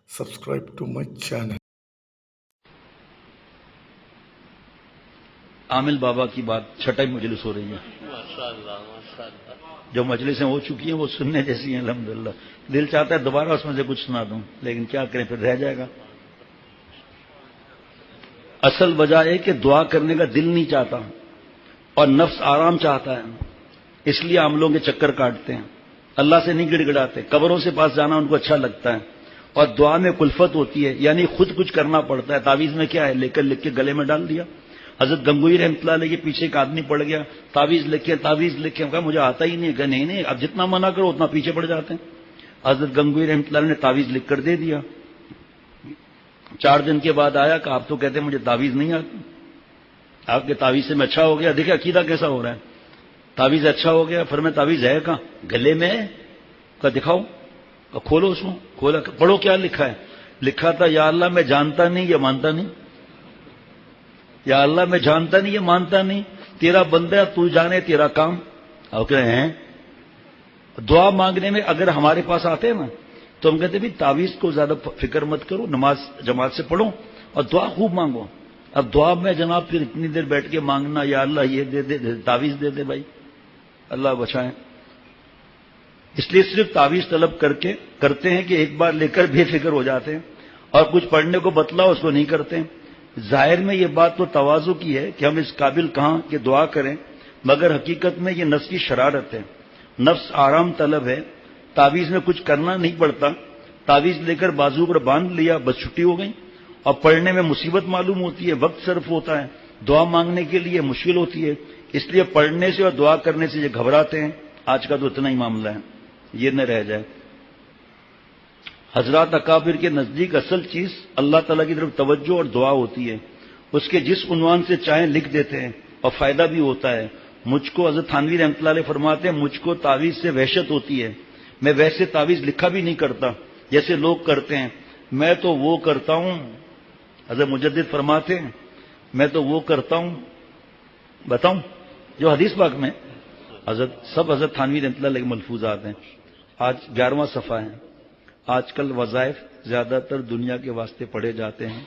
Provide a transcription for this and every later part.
subscribe to my channel. عامل بابا کی بات چھٹائی مجلس ہو رہی ہے. جو مجلسیں ہو چکی ہیں وہ سننے جیسی ہیں الحمدللہ. دل چاہتا ہے دوبارہ اس میں سے کچھ سنا دوں لیکن کیا کریں پھر رہ جائے گا. اصل وجہ ہے کہ دعا کرنے کا دل نہیں چاہتا اور نفس آرام چاہتا ہے، اس لیے عاملوں کے چکر کاٹتے ہیں، اللہ سے نہیں گڑ گڑاتے. قبروں سے پاس جانا ان کو اچھا لگتا ہے اور دعا میں کلفت ہوتی ہے، یعنی خود کچھ کرنا پڑتا ہے. تعویذ میں کیا ہے، لے کے گلے میں ڈال دیا. حضرت گنگوئی رحمۃ اللہ علیہ کے پیچھے ایک آدمی پڑ گیا، تعویذ لکھے کہا مجھے آتا ہی نہیں. کہا نہیں اب جتنا منع کرو اتنا پیچھے پڑ جاتے ہیں. حضرت گنگوئی رحمۃ اللہ علیہ نے تعویذ لکھ کر دے دیا. 4 دن کے بعد آیا کہ آپ تو کہتے ہیں مجھے تعویذ نہیں آتی، آپ کے تعویذ سے میں اچھا ہو گیا. دیکھیں عقیدہ کیسا ہو رہا ہے. تعویذ اچھا ہو گیا، پھر میں تعویذ ہے کہاں، گلے میں. کہا دکھاؤ. کھولو اس کو. کھولا. پڑھو کیا لکھا ہے. لکھا تھا یا اللہ میں جانتا نہیں یہ مانتا نہیں، یا اللہ میں جانتا نہیں یہ مانتا نہیں، تیرا بندہ تو جانے تیرا کام. اور کہہ رہے ہیں دعا مانگنے میں اگر ہمارے پاس آتے ہیں نا تو ہم کہتے ہیں تعویذ کو زیادہ فکر مت کرو، نماز جماعت سے پڑھو اور دعا خوب مانگو. اب دعا میں جناب پھر اتنی دیر بیٹھ کے مانگنا یا اللہ یہ دے دے تعویذ دے دے بھائی، اللہ بچائیں. اس لیے صرف تعویذ طلب کرتے ہیں کہ ایک بار لے کر بے فکر ہو جاتے ہیں اور کچھ پڑھنے کو بتلاؤ اس کو نہیں کرتے ہیں. ظاہر میں یہ بات تو تواضع کی ہے کہ ہم اس قابل کہاں کہ دعا کریں، مگر حقیقت میں یہ نفس کی شرارت ہے. نفس آرام طلب ہے. تعویذ میں کچھ کرنا نہیں پڑتا، تعویذ لے کر بازو پر باندھ لیا بس چھٹی ہو گئی. اور پڑھنے میں مصیبت معلوم ہوتی ہے، وقت صرف ہوتا ہے، دعا مانگنے کے لیے مشکل ہوتی ہے. اس لیے پڑھنے سے اور دعا کرنے سے یہ گھبراتے ہیں. آج کا تو اتنا ہی معاملہ ہے، یہ نہ رہ جائے. حضرات اکابر کے نزدیک اصل چیز اللہ تعالیٰ کی طرف توجہ اور دعا ہوتی ہے. اس کے جس عنوان سے چاہیں لکھ دیتے ہیں اور فائدہ بھی ہوتا ہے. مجھ کو حضرت تھانوی رحمۃ اللہ علیہ فرماتے ہیں مجھ کو تعویذ سے وحشت ہوتی ہے. میں ویسے تعویذ لکھا بھی نہیں کرتا جیسے لوگ کرتے ہیں، میں تو وہ کرتا ہوں. حضرت مجدد فرماتے ہیں میں تو وہ کرتا ہوں، بتاؤں جو حدیث پاک میں حضرت تھانوی رحمۃ اللہ علیہ کے ملفوظات ہیں. آج 11واں صفحہ ہے. آج کل وظائف زیادہ تر دنیا کے واسطے پڑھے جاتے ہیں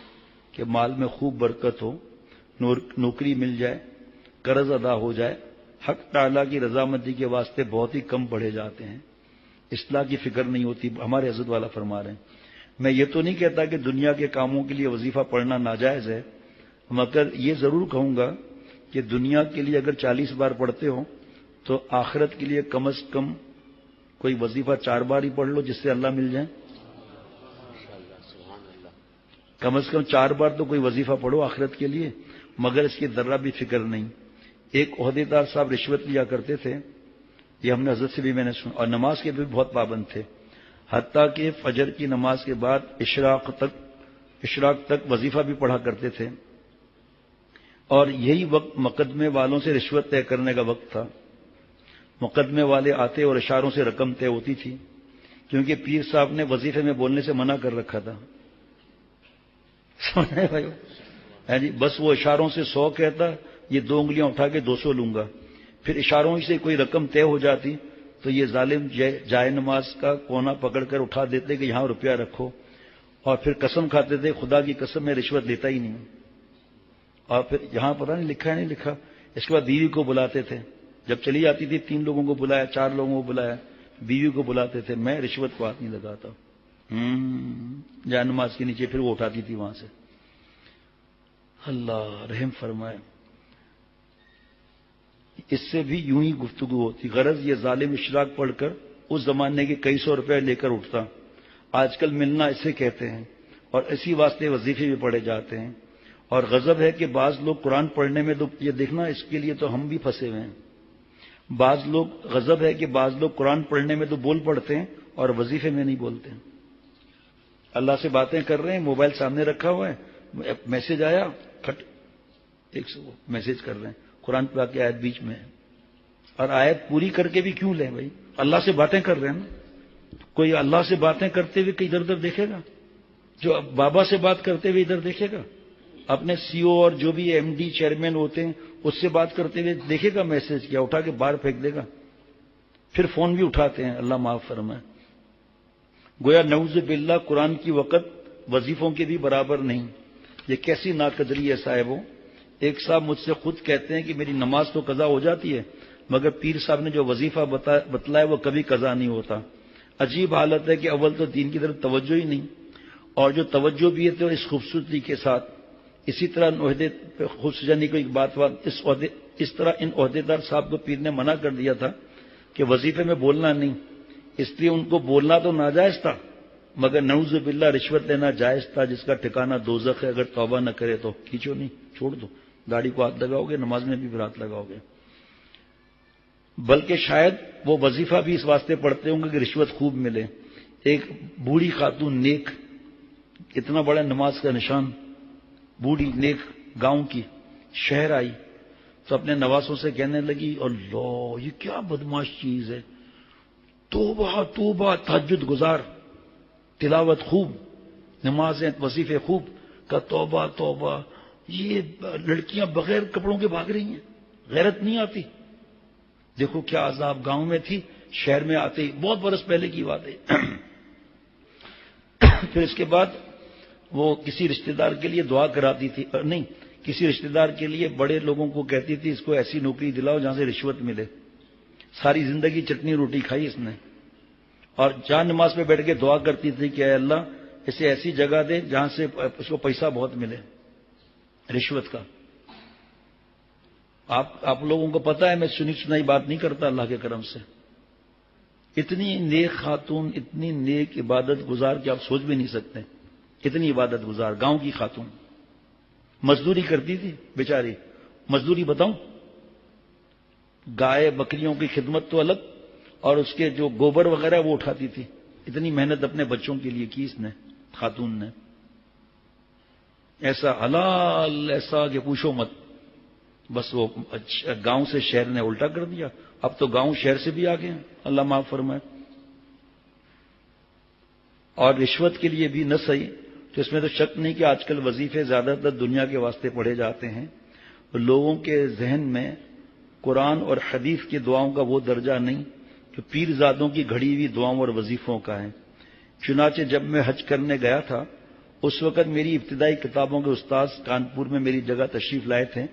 کہ مال میں خوب برکت ہو، نوکری مل جائے، قرض ادا ہو جائے. حق تعالیٰ کی رضامندی کے واسطے بہت ہی کم پڑھے جاتے ہیں. اصلاح کی فکر نہیں ہوتی. ہمارے حضرت والا فرما رہے ہیں میں یہ تو نہیں کہتا کہ دنیا کے کاموں کے لیے وظیفہ پڑھنا ناجائز ہے، مگر یہ ضرور کہوں گا کہ دنیا کے لیے اگر 40 بار پڑھتے ہو تو آخرت کے لیے کم از کم کوئی وظیفہ 4 بار ہی پڑھ لو جس سے اللہ مل جائے. کم از کم 4 بار تو کوئی وظیفہ پڑھو آخرت کے لیے، مگر اس کی ذرہ بھی فکر نہیں. ایک عہدیدار صاحب رشوت لیا کرتے تھے، یہ ہم نے حضرت سے بھی میں نے سنا، اور نماز کے بھی بہت پابند تھے. حتیٰ کہ فجر کی نماز کے بعد اشراق تک وظیفہ بھی پڑھا کرتے تھے. اور یہی وقت مقدمے والوں سے رشوت طے کرنے کا وقت تھا. مقدمے والے آتے اور اشاروں سے رقم طے ہوتی تھی، کیونکہ پیر صاحب نے وظیفے میں بولنے سے منع کر رکھا تھا. سمجھ رہے بھائی جی، بس وہ اشاروں سے 100 کہتا، یہ 2 انگلیاں اٹھا کے 200 لوں گا. پھر اشاروں سے کوئی رقم طے ہو جاتی تو یہ ظالم جائے نماز کا کونا پکڑ کر اٹھا دیتے کہ یہاں روپیہ رکھو، اور پھر قسم کھاتے تھے خدا کی قسم میں رشوت لیتا ہی نہیں. اور پھر یہاں پتہ نہیں لکھا ہے نہیں لکھا. اس کے بعد بیوی کو بلاتے تھے، جب چلی جاتی تھی 3 لوگوں کو بلایا، 4 لوگوں کو بلایا، بیوی کو بلاتے تھے. میں رشوت کو ہاتھ نہیں لگاتا. جائے نماز کے نیچے پھر وہ اٹھاتی تھی وہاں سے. اللہ رحم فرمائے. اس سے بھی یوں ہی گفتگو ہوتی. غرض یہ ظالم اشراق پڑھ کر اس زمانے کے کئی سو روپے لے کر اٹھتا. آج کل ملنا اسے کہتے ہیں اور اسی واسطے وظیفے بھی پڑھے جاتے ہیں. اور غضب ہے کہ بعض لوگ قرآن پڑھنے میں تو یہ دیکھنا اس کے لیے تو ہم بھی پھنسے ہوئے ہیں. غضب ہے کہ بعض لوگ قرآن پڑھنے میں تو بول پڑھتے ہیں اور وظیفے میں نہیں بولتے. اللہ سے باتیں کر رہے ہیں، موبائل سامنے رکھا ہوا ہے، میسج آیا کھٹ میسج کر رہے ہیں، قرآن پاک کی آیت بیچ میں ہے. اور آیت پوری کر کے بھی کیوں لیں بھائی؟ اللہ سے باتیں کر رہے ہیں نا. کوئی اللہ سے باتیں کرتے ہوئے ادھر ادھر دیکھے گا؟ جو بابا سے بات کرتے ہوئے ادھر دیکھے گا؟ اپنے سی او اور جو بھی ایم ڈی چیئرمین ہوتے ہیں اس سے بات کرتے ہوئے دیکھے گا میسج کیا؟ اٹھا کے باہر پھینک دے گا. پھر فون بھی اٹھاتے ہیں، اللہ معاف فرمائے. گویا نعوذ باللہ قرآن کی وقت وظیفوں کے بھی برابر نہیں. یہ کیسی ناقدری ہے صاحبوں. ایک صاحب مجھ سے خود کہتے ہیں کہ میری نماز تو قضا ہو جاتی ہے مگر پیر صاحب نے جو وظیفہ بتلایا وہ کبھی قضا نہیں ہوتا. عجیب حالت ہے کہ اول تو دین کی طرف توجہ ہی نہیں، اور جو توجہ بھی ہے تو اس خوبصورتی کے ساتھ. اسی طرح عہدے خود جانی کو ایک بات اس طرح ان عہدیدار صاحب کو پیر نے منع کر دیا تھا کہ وظیفے میں بولنا نہیں، اس لیے ان کو بولنا تو ناجائز تھا مگر نعوذ باللہ رشوت لینا جائز تھا، جس کا ٹھکانہ دوزخ ہے. اگر توبہ نہ کرے تو کھینچو نہیں، چھوڑ دو. گاڑی کو ہاتھ لگاؤ گے، نماز میں بھی پھر ہاتھ لگاؤ گے. بلکہ شاید وہ وظیفہ بھی اس واسطے پڑھتے ہوں گے کہ رشوت خوب ملے. ایک بوڑھی خاتون نیک، اتنا بڑا نماز کا نشان، بوڑھی نیک گاؤں کی شہر آئی تو اپنے نواسوں سے کہنے لگی اللہ یہ کیا بدماش چیز ہے، توبہ توبہ، تہجد گزار، تلاوت خوب، نمازیں وظیفے خوب، کا توبہ توبہ، یہ لڑکیاں بغیر کپڑوں کے بھاگ رہی ہیں، غیرت نہیں آتی. دیکھو کیا عذاب. گاؤں میں تھی، شہر میں آتے ہی، بہت برس پہلے کی بات ہے. پھر اس کے بعد وہ کسی رشتہ دار کے لیے دعا کراتی تھی، نہیں کسی رشتہ دار کے لیے بڑے لوگوں کو کہتی تھی اس کو ایسی نوکری دلاؤ جہاں سے رشوت ملے. ساری زندگی چٹنی روٹی کھائی اس نے، اور جہاں نماز پہ بیٹھ کے دعا کرتی تھی کہ اے اللہ اسے ایسی جگہ دے جہاں سے اس کو پیسہ بہت ملے رشوت کا. آپ لوگوں کو پتہ ہے میں سنی سنائی بات نہیں کرتا اللہ کے کرم سے. اتنی نیک خاتون، اتنی نیک عبادت گزار کہ آپ سوچ بھی نہیں سکتے. اتنی عبادت گزار گاؤں کی خاتون، مزدوری کرتی تھی بیچاری. مزدوری بتاؤں، گائے بکریوں کی خدمت تو الگ، اور اس کے جو گوبر وغیرہ وہ اٹھاتی تھی. اتنی محنت اپنے بچوں کے لیے کی اس نے، خاتون نے. ایسا حلال ایسا کہ پوچھو مت. بس وہ گاؤں سے شہر نے الٹا کر دیا. اب تو گاؤں شہر سے بھی آگے ہیں، اللہ معاف فرمائے. اور رشوت کے لیے بھی نہ صحیح، تو اس میں تو شک نہیں کہ آج کل وظیفے زیادہ تر دنیا کے واسطے پڑھے جاتے ہیں. لوگوں کے ذہن میں قرآن اور حدیث کی دعاؤں کا وہ درجہ نہیں جو پیر زادوں کی گھڑی ہوئی دعاؤں اور وظیفوں کا ہے. چنانچہ جب میں حج کرنے گیا تھا اس وقت میری ابتدائی کتابوں کے استاد کانپور میں میری جگہ تشریف لائے تھے.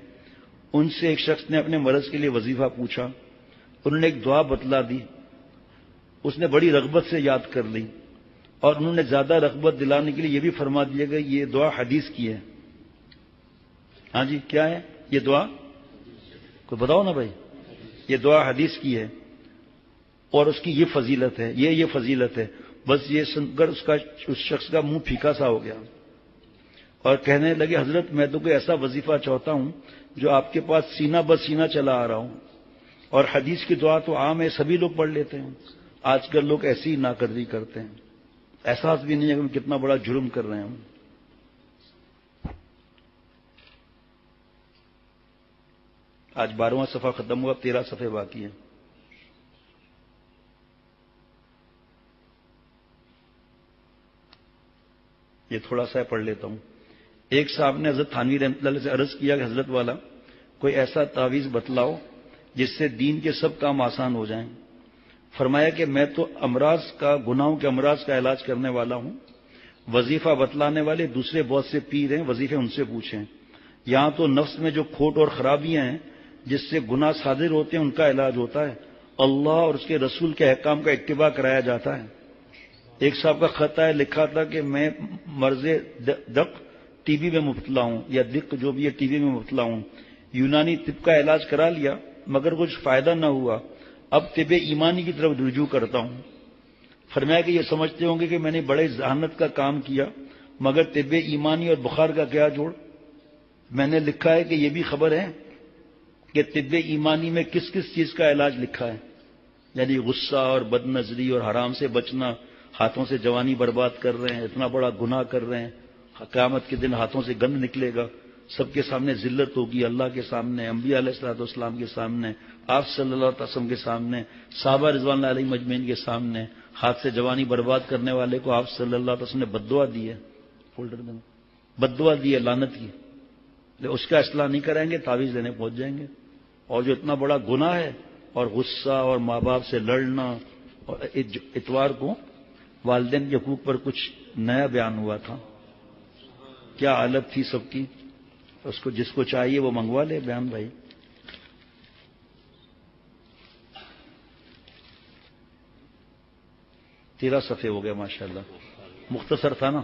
ان سے ایک شخص نے اپنے مرض کے لیے وظیفہ پوچھا. انہوں نے ایک دعا بتلا دی، اس نے بڑی رغبت سے یاد کر لی، اور انہوں نے زیادہ رغبت دلانے کے لیے یہ بھی فرما دیا کہ یہ دعا حدیث کی ہے. ہاں جی کیا ہے یہ دعا؟ کوئی بتاؤ نا بھائی. یہ دعا حدیث کی ہے اور اس کی یہ فضیلت ہے، یہ فضیلت ہے. بس یہ سن کر اس شخص کا منہ پھیکا سا ہو گیا اور کہنے لگے حضرت میں تو کوئی ایسا وظیفہ چاہتا ہوں جو آپ کے پاس سینہ بہ سینہ چلا آ رہا ہوں، اور حدیث کی دعا تو عام ہے سبھی لوگ پڑھ لیتے ہیں. آج کل لوگ ایسی ہی ناقدری کرتے ہیں، احساس بھی نہیں ہے کہ ہم کتنا بڑا جرم کر رہے ہیں. آج 12واں صفحہ ختم ہوا، 13 صفحے باقی ہیں. یہ تھوڑا سا پڑھ لیتا ہوں. ایک صاحب نے حضرت تھانوی رحمۃ اللہ علیہ سے عرض کیا کہ حضرت والا کوئی ایسا تعویذ بتلاؤ جس سے دین کے سب کام آسان ہو جائیں. فرمایا کہ میں تو گناہوں کے امراض کا علاج کرنے والا ہوں. وظیفہ بتلانے والے دوسرے بہت سے پیر ہیں، وظیفے ان سے پوچھیں. یہاں تو نفس میں جو کھوٹ اور خرابیاں ہیں جس سے گناہ صادر ہوتے ہیں ان کا علاج ہوتا ہے. اللہ اور اس کے رسول کے احکام کا اتباع کرایا جاتا ہے. ایک صاحب کا خط ہے، لکھا تھا کہ میں مرض دق ٹی بی میں مبتلا ہوں، یا دق جو بھی ہے ٹی بی میں مبتلا ہوں. یونانی طب کا علاج کرا لیا مگر کچھ فائدہ نہ ہوا. اب طب ایمانی کی طرف رجوع کرتا ہوں. فرمایا کہ یہ سمجھتے ہوں گے کہ میں نے بڑے ذہانت کا کام کیا، مگر طب ایمانی اور بخار کا کیا جوڑ. میں نے لکھا ہے کہ یہ بھی خبر ہے کہ طب ایمانی میں کس کس چیز کا علاج لکھا ہے، یعنی غصہ اور بد نظری اور حرام سے بچنا. ہاتھوں سے جوانی برباد کر رہے ہیں، اتنا بڑا گناہ کر رہے ہیں. قیامت کے دن ہاتھوں سے گند نکلے گا، سب کے سامنے ذلت ہوگی، اللہ کے سامنے، انبیاء علیہ الصلوۃ والسلام کے سامنے، آپ صلی اللہ علیہ وسلم کے سامنے، صحابہ رضوان اللہ علیہم اجمعین کے سامنے. ہاتھ سے جوانی برباد کرنے والے کو آپ صلی اللہ علیہ وسلم نے بد دعا دی ہے، بد دعا دی ہے، لعنت کی. اس کا اصلاح نہیں کریں گے تعویذ دینے پہنچ جائیں گے. اور جو اتنا بڑا گناہ ہے، اور غصہ اور ماں باپ سے لڑنا، اور اتوار کو والدین کے حقوق پر کچھ نیا بیان ہوا تھا، کیا حالت تھی سب کی؟ اس کو جس کو چاہیے وہ منگوا لے بیان بھائی۔ 13 صفحے ہو گئے ماشاءاللہ، مختصر تھا نا۔